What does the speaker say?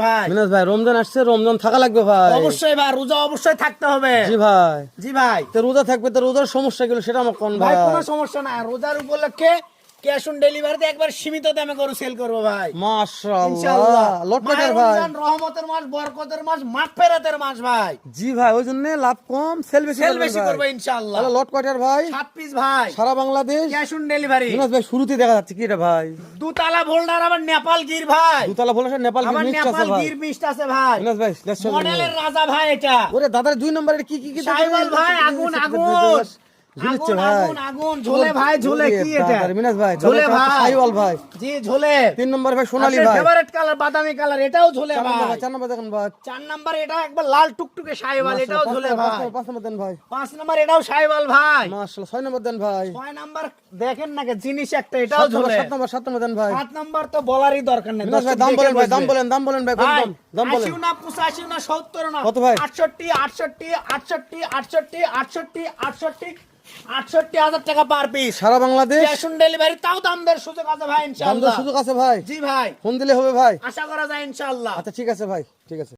ভাই। মিনাজ ভাই রমজান আসছে, রমজান থাকা লাগবে ভাই। অবশ্যই ভাই, রোজা অবশ্যই থাকতে হবে। জি ভাই। জি ভাই। তো রোজা থাকবে, তো রোজার সমস্যা গুলো সেটা আমার কোন ভাই ভাই? কোনো সমস্যা নাই, রোজার উপলক্ষে ক্যাশ অন ডেলিভারিতে একবার সীমিত দামে গরু সেল করবো ভাই, মাশাআল্লাহ। ইনশাআল্লাহ। লটকাটার মাহে ভাই। রমজান রহমতের মাস, বরকতের মাস, মাগফিরাতের মাস ভাই। জি ভাই, ওই জন্য লাভ কম, সেল বেশি সেল করবেন বেশি ভাই। করবো ইনশাআল্লাহ। তাহলে লটকাটার ভাই 7 পিস ভাই, সারা বাংলাদেশ ক্যাশ অন ডেলিভারি। মিনাজ ভাই শুরুতে দেখা যাচ্ছে কি এটা ভাই? দুতলা ভোল্ডার, আবার নেপাল গির ভাই, দুতলা বলে নেপাল আবার মিক্স আছে নেপাল ভাই। গির মিক্সড আছে ভাই। মিনাজ ভাই let's show মডেলের রাজা ভাই এটা। ওরে দাদার 2 নম্বরের কি কি কি সাইবাল ভাই, আগুন আগুন ঝুলছে আগুন ভাই। আগুন আগুন, ঝোলে ভাই, ঝোলে ওরে কি এটা? দাদার মিনাজ ভাই ঝোলে ঝোলে ভাই, সাইওয়াল ভাই। জি ঝোলে। 3 নম্বর ভাই সোনালী আপনার ভাই। ফেভারিট কালার বাদামি কালার, এটাও ঝোলে 4 নম্বর ভাই। ভাই, 4 নম্বর দেখেন ভাই। 4 নাম্বার এটা একবার লাল টুকটুকে সাইবাল, এটাও ঝোলে ভাই। 5 নম্বর দেন ভাই। 5 নাম্বার এটাও সাইবাল ভাই। মাশাআল্লাহ 6 নম্বর দেন ভাই। 6 নাম্বার দেখেন না জিনিস একটা, এটাও ঝোলে। 7 নম্বর দেন ভাই। 7 নাম্বার তো বলারই দরকার নেই। মিনাজ ভাই দাম বলেন ভাই, দাম বলেন ভাই, কোন ভাই, দাম বলেন। 80 না 85 না 70 না, কত ভাই? 68 68 68 68 68 68 68,000 টাকা পার পিস। সারা বাংলাদেশ ক্যাশ অন ডেলিভারি, তাও দাম দের সুযোগ আছে ভাই দাম ইনশাআল্লাহ। দেওয়ার সুযোগ আছে ভাই। জি ভাই, ফোন দিলে হবে ভাই। আশা করা যায় ইনশাআল্লাহ। আচ্ছা ঠিক আছে ভাই, ঠিক আছে।